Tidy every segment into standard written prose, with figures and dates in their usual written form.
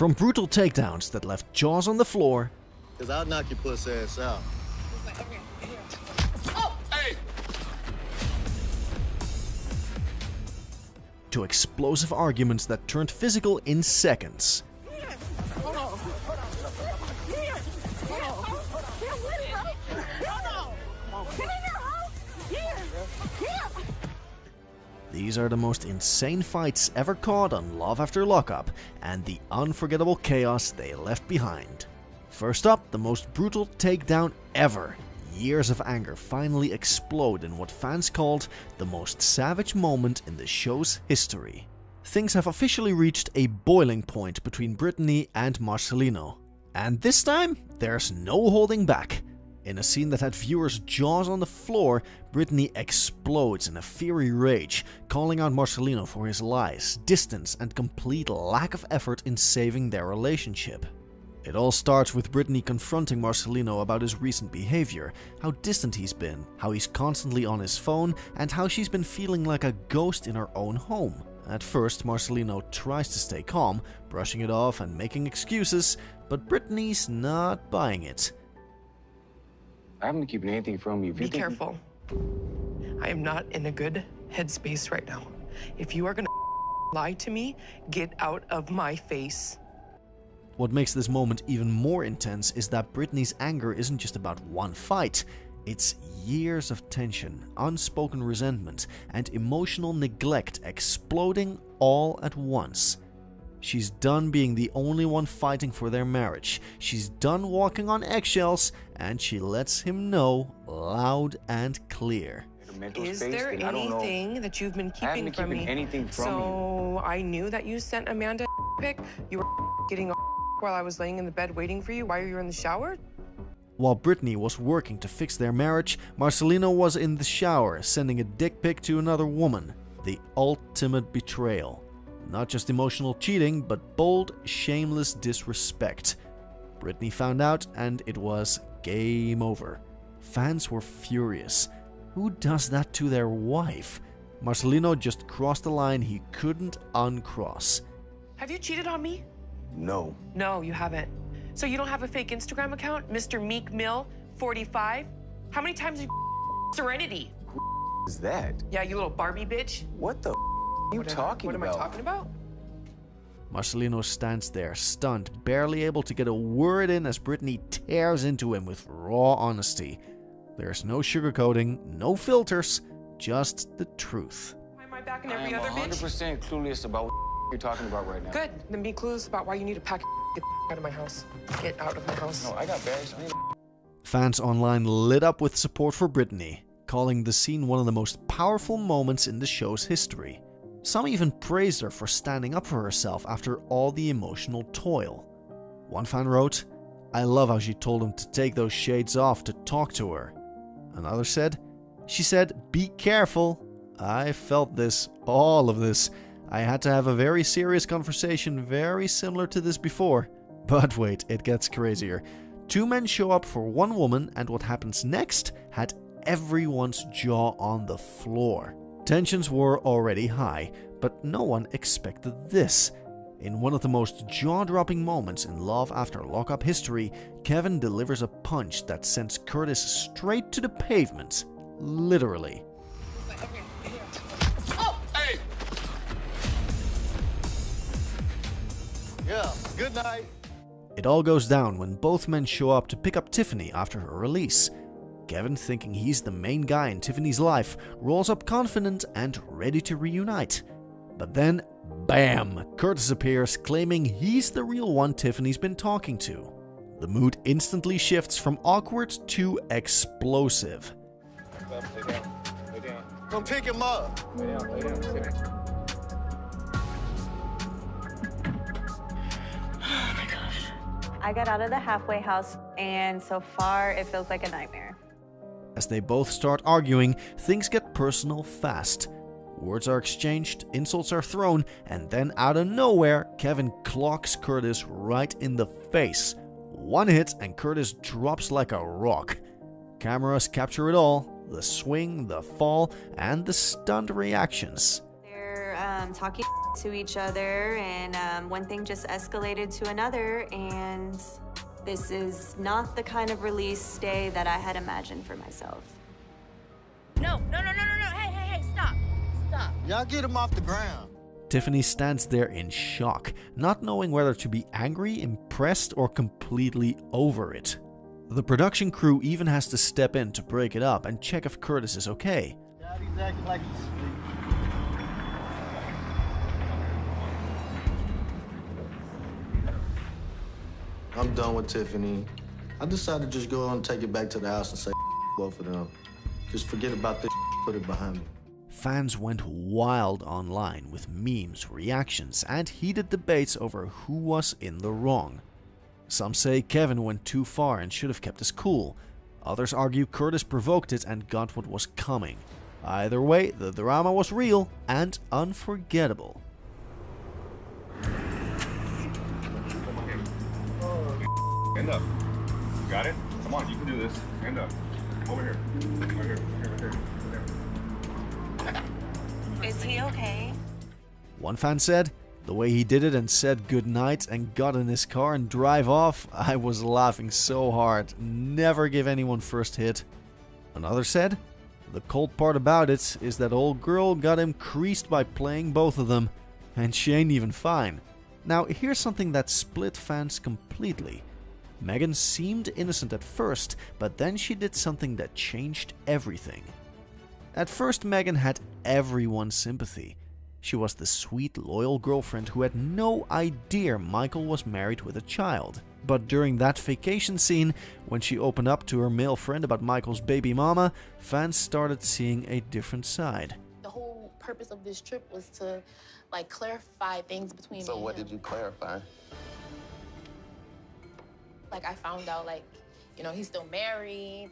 From brutal takedowns that left jaws on the floor, Cause I'll knock your pussy ass out. Oh, hey! to explosive arguments that turned physical in seconds. These are the most insane fights ever caught on Love After Lockup, and the unforgettable chaos they left behind. First up, the most brutal takedown ever. Years of anger finally explode in what fans called the most savage moment in the show's history. Things have officially reached a boiling point between Brittany and Marcelino. And this time, there's no holding back. In a scene that had viewers' jaws on the floor, Brittany explodes in a fiery rage, calling out Marcelino for his lies, distance, and complete lack of effort in saving their relationship. It all starts with Brittany confronting Marcelino about his recent behavior, how distant he's been, how he's constantly on his phone, and how she's been feeling like a ghost in her own home. At first, Marcelino tries to stay calm, brushing it off and making excuses, but Brittany's not buying it. I haven't been keeping anything from you. Be careful. I am not in a good headspace right now. If you are gonna lie to me, get out of my face. What makes this moment even more intense is that Brittany's anger isn't just about one fight. It's years of tension, unspoken resentment, and emotional neglect exploding all at once. She's done being the only one fighting for their marriage. She's done walking on eggshells, and she lets him know loud and clear. Is there anything that you've been keeping from me? Anything from so I knew that you sent Amanda a pic. You were getting while I was laying in the bed waiting for you while you were in the shower? While Brittany was working to fix their marriage, Marcelino was in the shower sending a dick pic to another woman. The ultimate betrayal. Not just emotional cheating, but bold, shameless disrespect. Brittany found out, and it was game over. Fans were furious. Who does that to their wife? Marcelino just crossed a line he couldn't uncross. Have you cheated on me? No. No, you haven't. So you don't have a fake Instagram account, Mr. Meek Mill 45? How many times have you Serenity? Is that? Yeah, you little Barbie bitch. What the are you talking about? What am I talking about? Marcelino stands there, stunned, barely able to get a word in as Brittany tears into him with raw honesty. There's no sugarcoating, no filters, just the truth. Why am I back in every I am other 100% clueless about what you're talking about right now. Good. Then be clueless about why you need to pack get out of my house. Get out of my house. No, I got bags. Fans online lit up with support for Brittany, calling the scene one of the most powerful moments in the show's history. Some even praised her for standing up for herself after all the emotional toil. One fan wrote, "I love how she told him to take those shades off to talk to her." Another said, "She said, be careful. I felt this, all of this. I had to have a very serious conversation very similar to this before." But wait, it gets crazier. Two men show up for one woman, and what happens next had everyone's jaw on the floor. Tensions were already high, but no one expected this. In one of the most jaw-dropping moments in Love After Lockup history, Kevin delivers a punch that sends Curtis straight to the pavement. Literally. Oh, hey! Yeah, good night. It all goes down when both men show up to pick up Tiffany after her release. Kevin, thinking he's the main guy in Tiffany's life, rolls up confident and ready to reunite. But then, bam! Curtis appears, claiming he's the real one Tiffany's been talking to. The mood instantly shifts from awkward to explosive. Lay down. Lay down. Come pick him up. Lay down. Lay down. Sit down. Oh my gosh. I got out of the halfway house, and so far it feels like a nightmare. As they both start arguing, things get personal fast. Words are exchanged, insults are thrown, and then out of nowhere, Kevin clocks Curtis right in the face. One hit and Curtis drops like a rock. Cameras capture it all, the swing, the fall, and the stunned reactions. They're talking to each other, and one thing just escalated to another, and this is not the kind of release day that I had imagined for myself. No. Hey, stop. Y'all get him off the ground. Tiffany stands there in shock, not knowing whether to be angry, impressed, or completely over it. The production crew even has to step in to break it up and check if Curtis is okay. Daddy's acting like he's asleep. I'm done with Tiffany. I decided to just go on and take it back to the house and say both of them. Just forget about this, put it behind me. Fans went wild online with memes, reactions, and heated debates over who was in the wrong. Some say Kevin went too far and should have kept his cool. Others argue Curtis provoked it and got what was coming. Either way, the drama was real and unforgettable. Stand up. Got it? Come on, you can do this. Stand up. Over here. Right here. Right here. Is he okay? One fan said, "The way he did it and said goodnight and got in his car and drive off, I was laughing so hard. Never give anyone first hit." Another said, "The cold part about it is that old girl got him creased by playing both of them, and she ain't even fine." Now here's something that split fans completely. Megan seemed innocent at first, but then she did something that changed everything. At first, Megan had everyone's sympathy. She was the sweet, loyal girlfriend who had no idea Michael was married with a child. But during that vacation scene, when she opened up to her male friend about Michael's baby mama, fans started seeing a different side. The whole purpose of this trip was to, like, clarify things between me So and what him. did you clarify? Like, I found out, like, you know, he's still married.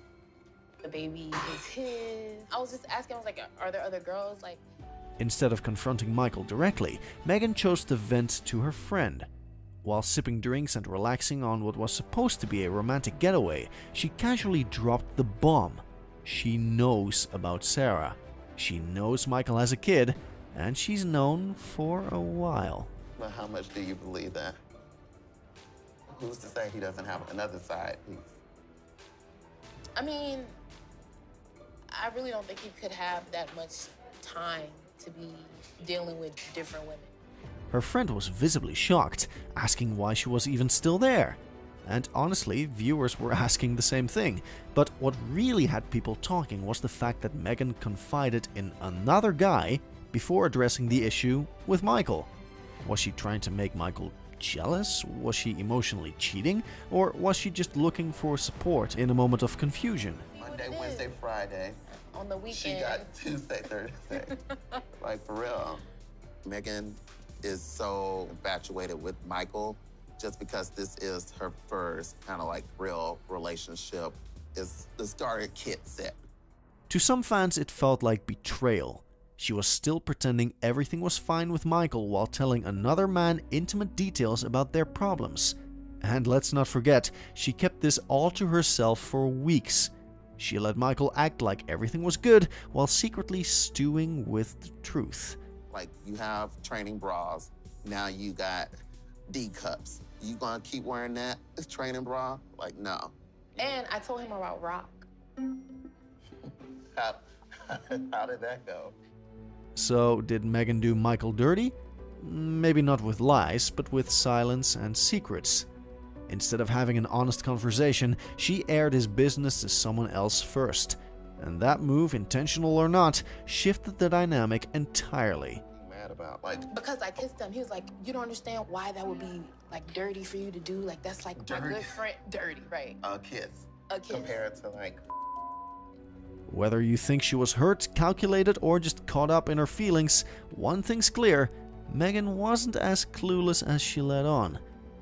The baby is his. I was just asking, I was like, are there other girls? Like, Instead of confronting Michael directly, Megan chose to vent to her friend. While sipping drinks and relaxing on what was supposed to be a romantic getaway, she casually dropped the bomb. She knows about Sarah. She knows Michael has a kid, and she's known for a while. But how much do you believe that? Who's to say he doesn't have another side piece? I mean, I really don't think he could have that much time to be dealing with different women. Her friend was visibly shocked, asking why she was even still there. And honestly, viewers were asking the same thing. But what really had people talking was the fact that Megan confided in another guy before addressing the issue with Michael. Was she trying to make Michael jealous? Was she emotionally cheating? Or was she just looking for support in a moment of confusion? Monday, Wednesday, Friday. On the weekend. She got Tuesday, Thursday. Like, for real. Megan is so infatuated with Michael just because this is her first kind of like real relationship. It's the starter kit set. To some fans, it felt like betrayal. She was still pretending everything was fine with Michael while telling another man intimate details about their problems. And let's not forget, she kept this all to herself for weeks. She let Michael act like everything was good while secretly stewing with the truth. Like, you have training bras, now you got D cups. You gonna keep wearing that training bra? Like, no. And I told him about Rock. How did that go? So, did Megan do Michael dirty? Maybe not with lies, but with silence and secrets. Instead of having an honest conversation, she aired his business to someone else first. And that move, intentional or not, shifted the dynamic entirely. Mad about, like, Because I kissed him, he was like, you don't understand why that would be, like, dirty for you to do. Like, that's like my Dirty? good friend. Dirty, right. a kiss. A kiss. Compared to, like, Whether you think she was hurt, calculated, or just caught up in her feelings, one thing's clear, Megan wasn't as clueless as she let on.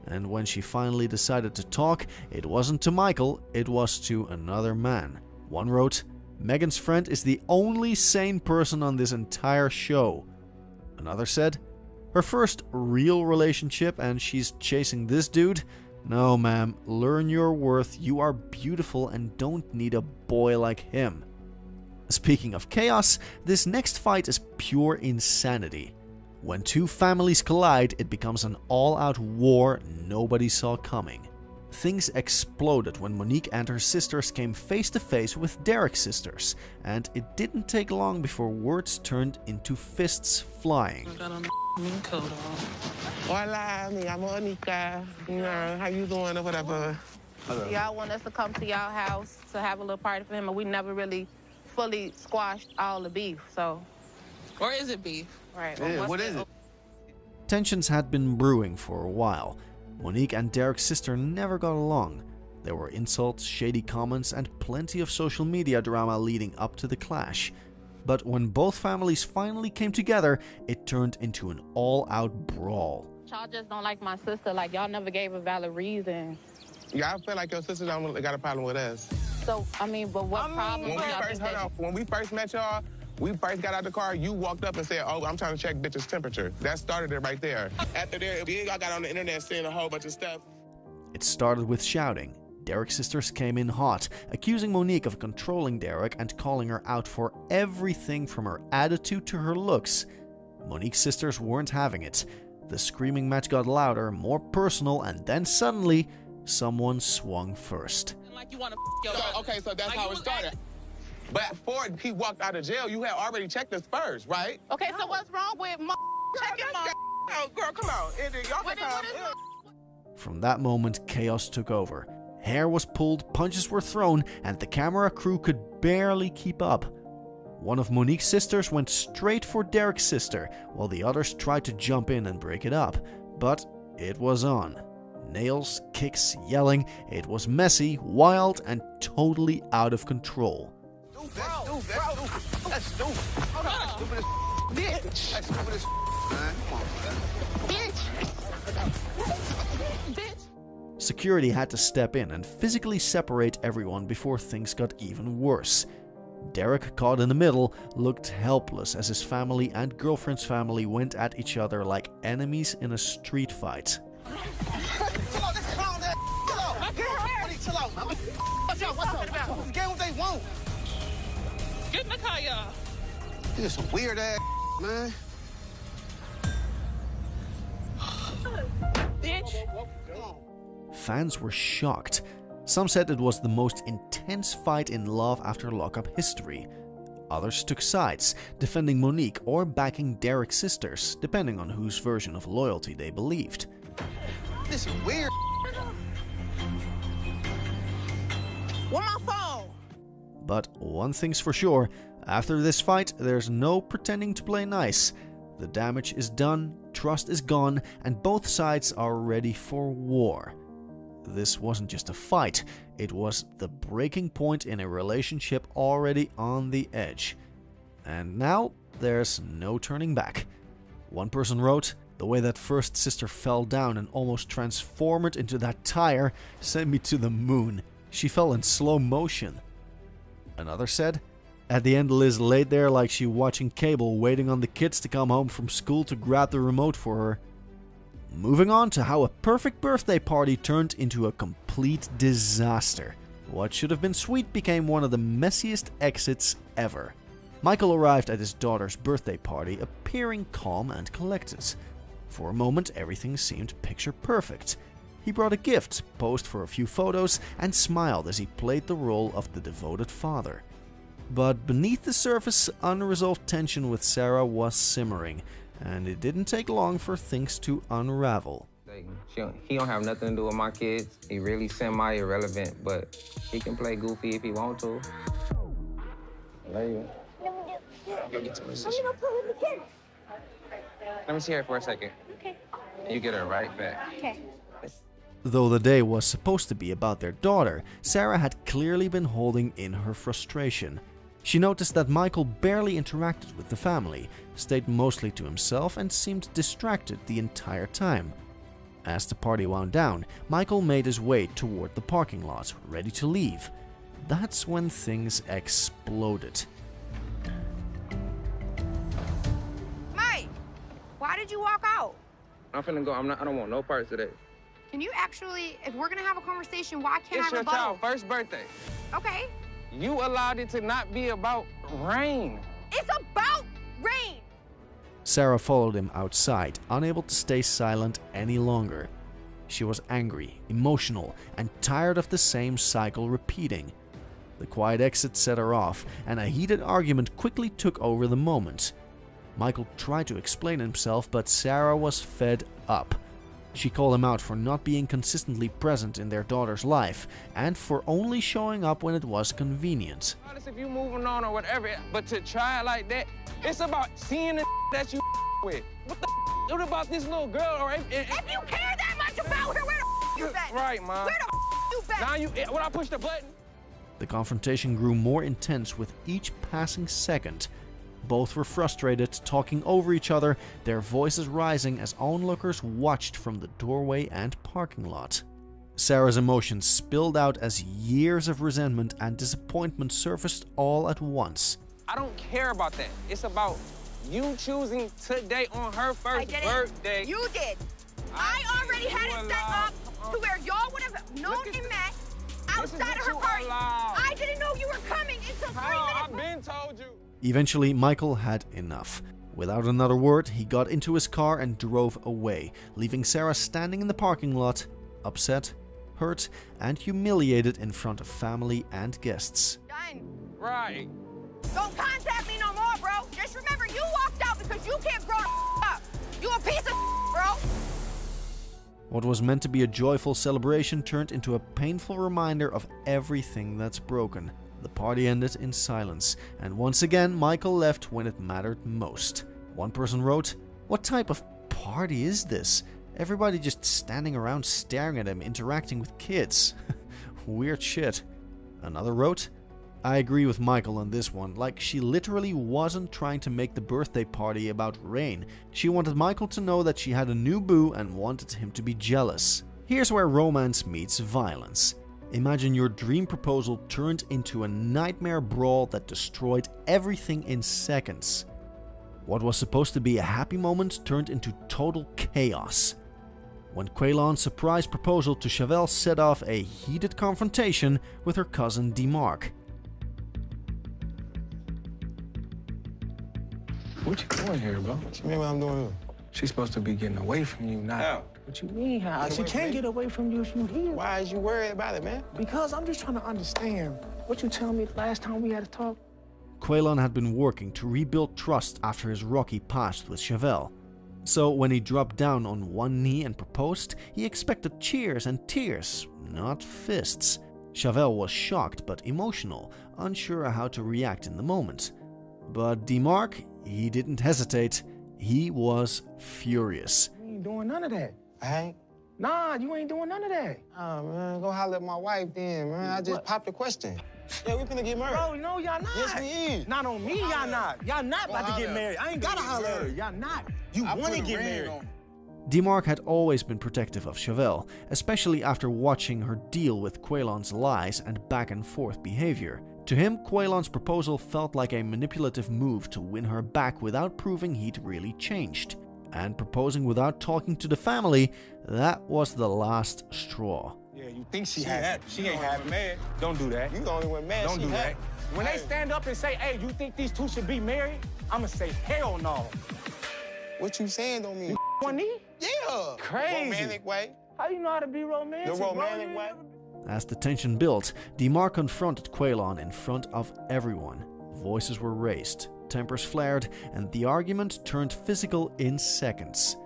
And when she finally decided to talk, it wasn't to Michael, it was to another man. One wrote, "Megan's friend is the only sane person on this entire show." Another said, "Her first real relationship and she's chasing this dude? No, ma'am, learn your worth, you are beautiful and don't need a boy like him." Speaking of chaos, this next fight is pure insanity. When two families collide, it becomes an all-out war nobody saw coming. Things exploded when Monique and her sisters came face to face with Derek's sisters, and it didn't take long before words turned into fists flying. Hola, me llamo Anika. You know, how you doing or whatever? Y'all want us to come to y'all house to have a little party for him, and we never really fully squashed all the beef, so. Or is it beef? Right. Yeah, what is it? Tensions had been brewing for a while. Monique and Derek's sister never got along. There were insults, shady comments, and plenty of social media drama leading up to the clash. But when both families finally came together, it turned into an all-out brawl. Y'all just don't like my sister, like y'all never gave a valid reason. Yeah, I feel like your sister don't got a problem with us. So, I mean, but what problem When do y'all think that... when we first met y'all, we first got out the car, you walked up and said, oh, I'm trying to check bitch's temperature. That started it right there. After there, I got on the internet saying a whole bunch of stuff. It started with shouting. Derek's sisters came in hot, accusing Monique of controlling Derek and calling her out for everything from her attitude to her looks. Monique's sisters weren't having it. The screaming match got louder, more personal, and then suddenly, someone swung first. Like you want to So that's how it started. But before he walked out of jail, you had already checked us first, right? Okay, so what's wrong with checking my... Oh, girl, come on. Y'all What can is come. From that moment, chaos took over. Hair was pulled, punches were thrown, and the camera crew could barely keep up. One of Monique's sisters went straight for Derek's sister, while the others tried to jump in and break it up. But it was on. Nails, kicks, yelling. It was messy, wild, and totally out of control. That's stupid. Hold on. Stupid as bitch. That's stupid as man. Come on, man. Bitch! Security had to step in and physically separate everyone before things got even worse. Derek, caught in the middle, looked helpless as his family and girlfriend's family went at each other like enemies in a street fight. Chill out, let's calm that out. Chill out. What's up? Get what they want. Get in the car, y'all. This is some weird ass, man. Bitch! Fans were shocked. Some said it was the most intense fight in Love After Lockup history. Others took sides, defending Monique or backing Derek's sisters, depending on whose version of loyalty they believed. This is weird. Where my phone? But one thing's for sure, after this fight, there's no pretending to play nice. The damage is done, trust is gone, and both sides are ready for war. This wasn't just a fight, it was the breaking point in a relationship already on the edge. And now, there's no turning back. One person wrote, "The way that first sister fell down and almost transformed into that tire sent me to the moon. She fell in slow motion." Another said, "At the end, Liz laid there like she watching cable, waiting on the kids to come home from school to grab the remote for her." Moving on to how a perfect birthday party turned into a complete disaster. What should have been sweet became one of the messiest exits ever. Michael arrived at his daughter's birthday party appearing calm and collected. For a moment, everything seemed picture perfect. He brought a gift, posed for a few photos, and smiled as he played the role of the devoted father. But beneath the surface, unresolved tension with Sarah was simmering, and it didn't take long for things to unravel. He don't have nothing to do with my kids. He really semi-irrelevant, but he can play goofy if he want to. I love you. Go get some position. Let me see her for a second. Okay. You get her right back. Okay. Though the day was supposed to be about their daughter, Sarah had clearly been holding in her frustration. She noticed that Michael barely interacted with the family, stayed mostly to himself, and seemed distracted the entire time. As the party wound down, Michael made his way toward the parking lot, ready to leave. That's when things exploded. Mike, why did you walk out? I'm finna go. I don't want no parts of that. Can you actually, if we're gonna have a conversation, why can't It's I your rebuttal? child's first birthday. Okay. You allowed it to not be about rain. It's about rain. Sarah followed him outside, unable to stay silent any longer. She was angry, emotional, and tired of the same cycle repeating. The quiet exit set her off, and a heated argument quickly took over the moment. Michael tried to explain himself, but Sarah was fed up. She called him out for not being consistently present in their daughter's life, and for only showing up when it was convenient. If you moving on or whatever, but to try it like that, it's about seeing the that you with. What about this little girl? Or if you care that much about her, where the you been? Right, Mom. Where the you been? Now when I push the button. The confrontation grew more intense with each passing second. Both were frustrated, talking over each other, their voices rising as onlookers watched from the doorway and parking lot. Sarah's emotions spilled out as years of resentment and disappointment surfaced all at once. I don't care about that. It's about you choosing today on her first birthday. You did. I already had it set up to where y'all would have known and met outside of her party. I didn't know you were coming until 3 minutes. I've been told you. Eventually, Michael had enough. Without another word, he got into his car and drove away, leaving Sarah standing in the parking lot, upset, hurt, and humiliated in front of family and guests. Done. Right. Don't contact me no more, bro. Just remember, you walked out because you can't grow the up. You a piece of bro. What was meant to be a joyful celebration turned into a painful reminder of everything that's broken. The party ended in silence, and once again Michael left when it mattered most. One person wrote, "What type of party is this? Everybody just standing around staring at him, interacting with kids. Weird shit." Another wrote, "I agree with Michael on this one, like she literally wasn't trying to make the birthday party about rain. She wanted Michael to know that she had a new boo and wanted him to be jealous." Here's where romance meets violence. Imagine your dream proposal turned into a nightmare brawl that destroyed everything in seconds. What was supposed to be a happy moment turned into total chaos. When Quaylon's surprise proposal to Chevelle set off a heated confrontation with her cousin DeMarc. What you doing here, bro? What you mean what I'm doing here? She's supposed to be getting away from you now. How? What you mean how? She can't get away from you if you here. Why is you worried about it, man? Because I'm just trying to understand. What you telling me last time we had a talk? Quaylon had been working to rebuild trust after his rocky past with Chevelle. So when he dropped down on one knee and proposed, he expected cheers and tears, not fists. Chevelle was shocked but emotional, unsure how to react in the moment. But DeMarc, he didn't hesitate. He was furious. You ain't doing none of that. I ain't? Nah, you ain't doing none of that. Oh, man, go holler at my wife then, man. I just popped the question. Yeah, we finna get married. Bro, no, y'all not. Yes, we is. Not on me, y'all not. Y'all not about to get married. I ain't gotta holler at her. Y'all not. You wanna get married. DeMarc had always been protective of Chevelle, especially after watching her deal with Quaylon's lies and back and forth behavior. To him, Quaylon's proposal felt like a manipulative move to win her back without proving he'd really changed. And proposing without talking to the family, that was the last straw. Yeah, you think she had it. She ain't having mad. Don't do that. You the only one mad. Don't do that. When they stand up and say, "Hey, you think these two should be married?" I'ma say, "Hell no." What you saying don't mean you one knee? Yeah. Crazy. Romantic way. How you know how to be romantic? The romantic way. As the tension built, DeMarc confronted Quaylon in front of everyone. Voices were raised, tempers flared, and the argument turned physical in seconds.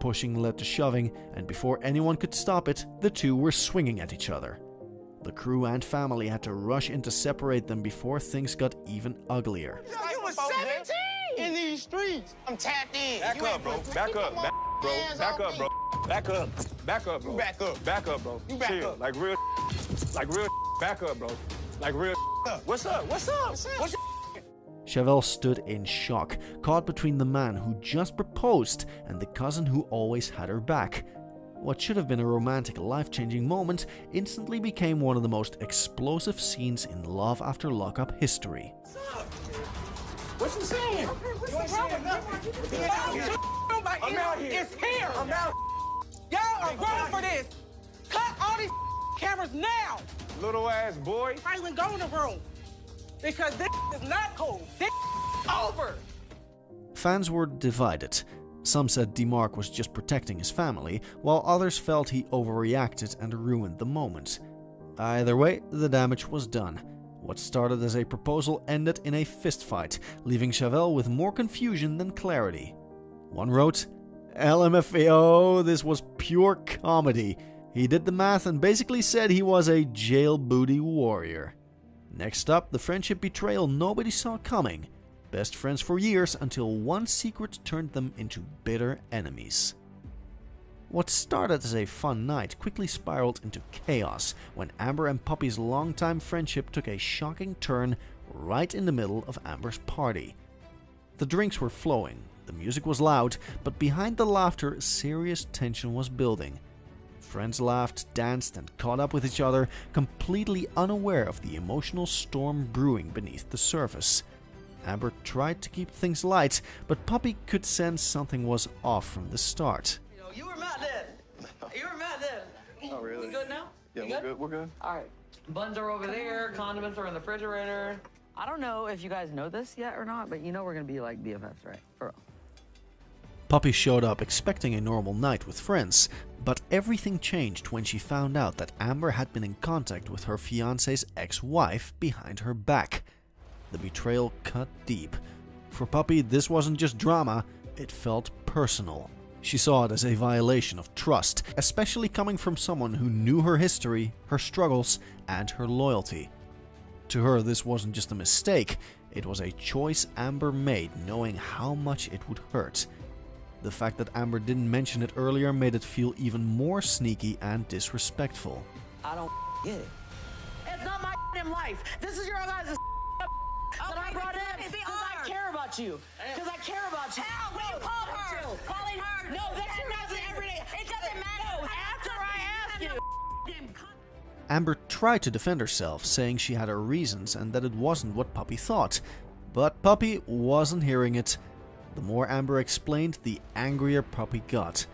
Pushing led to shoving, and before anyone could stop it, the two were swinging at each other. The crew and family had to rush in to separate them before things got even uglier. Yo, you was 17! In these streets. I'm tapped in. Back up, bro. Back up. Back up, bro. Back up. Back up, bro. Back up. Back up, bro. You back up. Like real. Back up, bro. Like real. What's up? What's up? What's Chevelle stood in shock, caught between the man who just proposed and the cousin who always had her back. What should have been a romantic, life-changing moment instantly became one of the most explosive scenes in Love After Lockup history. What you saying? You ain't saying nothing. I'm out here. It's here. I'm out. Y'all are grown for this. Cut all these cameras now. little ass boy? I even go in the room. Because this is not cool. This is over. Fans were divided. Some said DeMarc was just protecting his family, while others felt he overreacted and ruined the moment. Either way, the damage was done. What started as a proposal ended in a fistfight, leaving Chevelle with more confusion than clarity. One wrote, "LMFAO, this was pure comedy. He did the math and basically said he was a jail booty warrior." Next up, the friendship betrayal nobody saw coming. Best friends for years until one secret turned them into bitter enemies. What started as a fun night quickly spiraled into chaos when Amber and Puppy's longtime friendship took a shocking turn right in the middle of Amber's party. The drinks were flowing, the music was loud, but behind the laughter, serious tension was building. Friends laughed, danced, and caught up with each other, completely unaware of the emotional storm brewing beneath the surface. Amber tried to keep things light, but Puppy could sense something was off from the start. You were mad then. You were mad then. Oh, really? You good now? Yeah, You we're good. We're good. All right. Buns are over there. Condiments are in the refrigerator. I don't know if you guys know this yet or not, but you know we're gonna be like BFFs, right? For real. Puppy showed up expecting a normal night with friends, but everything changed when she found out that Amber had been in contact with her fiancé's ex-wife behind her back. The betrayal cut deep. For Puppy, this wasn't just drama, it felt personal. She saw it as a violation of trust, especially coming from someone who knew her history, her struggles, and her loyalty. To her, this wasn't just a mistake, it was a choice Amber made knowing how much it would hurt. The fact that Amber didn't mention it earlier made it feel even more sneaky and disrespectful. I don't get it. It's not my life. This is your guys' that I brought in because I care about you. Because I care about you. Hell, when you called her, calling her. No, that's your guys' every day. It doesn't matter. No, after I ask you. Amber tried to defend herself, saying she had her reasons and that it wasn't what Puppy thought. But Puppy wasn't hearing it. The more Amber explained, the angrier Puppy got.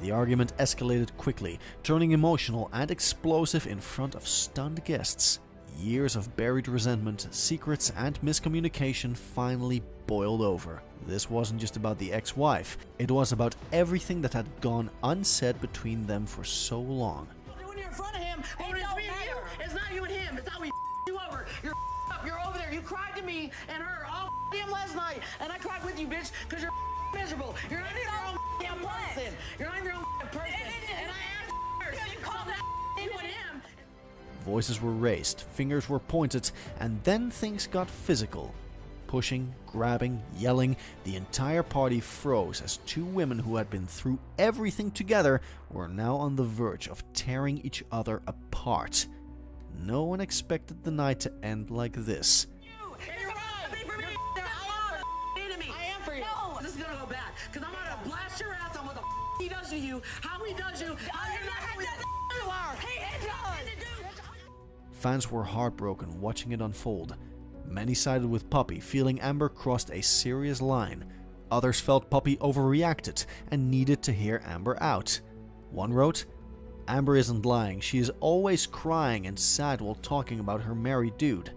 The argument escalated quickly, turning emotional and explosive in front of stunned guests. Years of buried resentment, secrets, and miscommunication finally boiled over. This wasn't just about the ex-wife, it was about everything that had gone unsaid between them for so long. When you're in front of him, when it's me and you, it's not you and him. It's how we you over. You're up. You're over there. You cried to me and her all damn last night, and I cried with you, bitch, because you're miserable. You're not in your own damn person. You're not in your own person. And I asked her. You called that you and him. Voices were raised, fingers were pointed, and then things got physical. Pushing, grabbing, yelling, the entire party froze as two women who had been through everything together were now on the verge of tearing each other apart. No one expected the night to end like this. You're right. I am for you. No. This is gonna go back, because I'm gonna blast your ass on what the he does to you, how he does you, how you're not how you are. Hey, Fans were heartbroken watching it unfold. Many sided with Puppy, feeling Amber crossed a serious line. Others felt Puppy overreacted and needed to hear Amber out. One wrote, "Amber isn't lying, she is always crying and sad while talking about her married dude."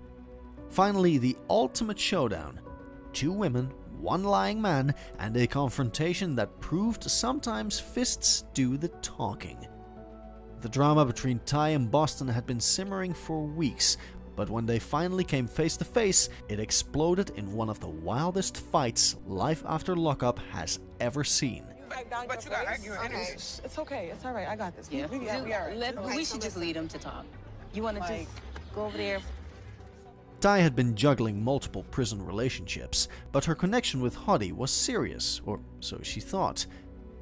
Finally, the ultimate showdown. Two women, one lying man, and a confrontation that proved sometimes fists do the talking. The drama between Ty and Boston had been simmering for weeks, but when they finally came face to face, it exploded in one of the wildest fights Life After Lockup has ever seen. But you got It's okay. It's all right. I got this. Yeah, we should just lead him to talk. You want to just go over there? Ty had been juggling multiple prison relationships, but her connection with Hottie was serious, or so she thought.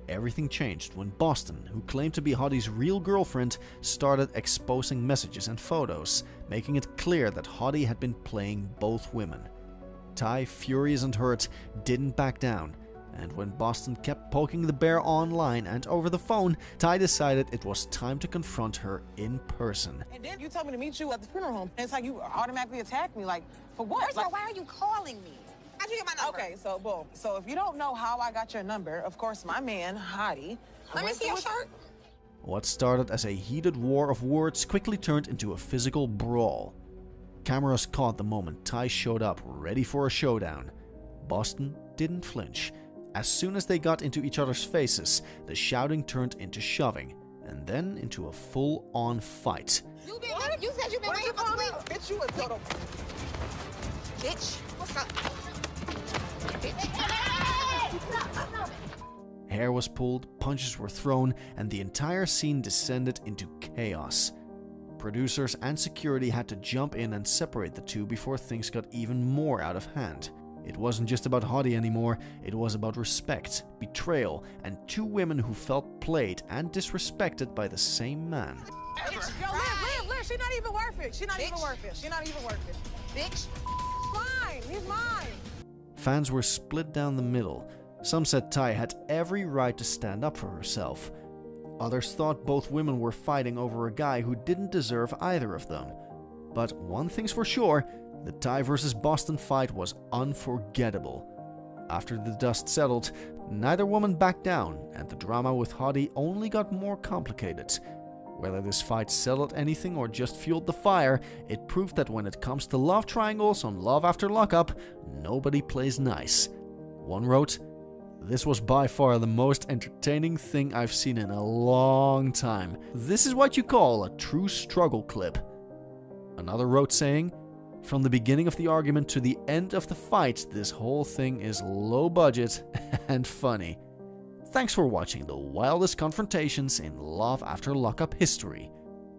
Everything changed when Boston, who claimed to be Hottie's real girlfriend, started exposing messages and photos, making it clear that Hottie had been playing both women. Ty, furious and hurt, didn't back down, and when Boston kept poking the bear online and over the phone, Ty decided it was time to confront her in person. And then you told me to meet you at the funeral home. It's like you automatically attacked me, like, for what? First of all, why are you calling me? How'd you get my number? Okay, so boom. So if you don't know how I got your number, of course, my man, Hottie. Let me see your shirt. What started as a heated war of words quickly turned into a physical brawl. Cameras caught the moment Ty showed up ready for a showdown. Boston, didn't flinch. As soon as they got into each other's faces, the shouting turned into shoving, and then into a full-on fight. You said you've been waiting for 12. Bitch, you a total. Bitch, what's up? Bitch. Hair was pulled, punches were thrown, and the entire scene descended into chaos. Producers and security had to jump in and separate the two before things got even more out of hand. It wasn't just about Hottie anymore, it was about respect, betrayal, and two women who felt played and disrespected by the same man. Yo, Liv, she's not even worth it. She's not even worth it. She's not even worth it. Bitch. Mine, he's mine. Fans were split down the middle. Some said Ty had every right to stand up for herself. Others thought both women were fighting over a guy who didn't deserve either of them. But one thing's for sure, the Ty vs. Boston fight was unforgettable. After the dust settled, neither woman backed down, and the drama with Hottie only got more complicated. Whether this fight settled anything or just fueled the fire, it proved that when it comes to love triangles on Love After Lockup, nobody plays nice. One wrote, "This was by far the most entertaining thing I've seen in a long time. This is what you call a true struggle clip." Another wrote saying, "From the beginning of the argument to the end of the fight, this whole thing is low budget and funny." Thanks for watching the wildest confrontations in Love After Lockup history.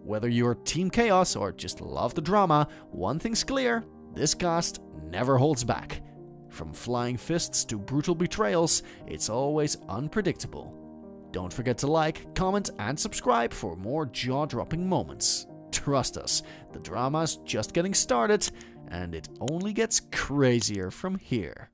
Whether you're Team Chaos or just love the drama, one thing's clear, this cast never holds back. From flying fists to brutal betrayals, it's always unpredictable. Don't forget to like, comment, and subscribe for more jaw-dropping moments. Trust us, the drama's just getting started, and it only gets crazier from here.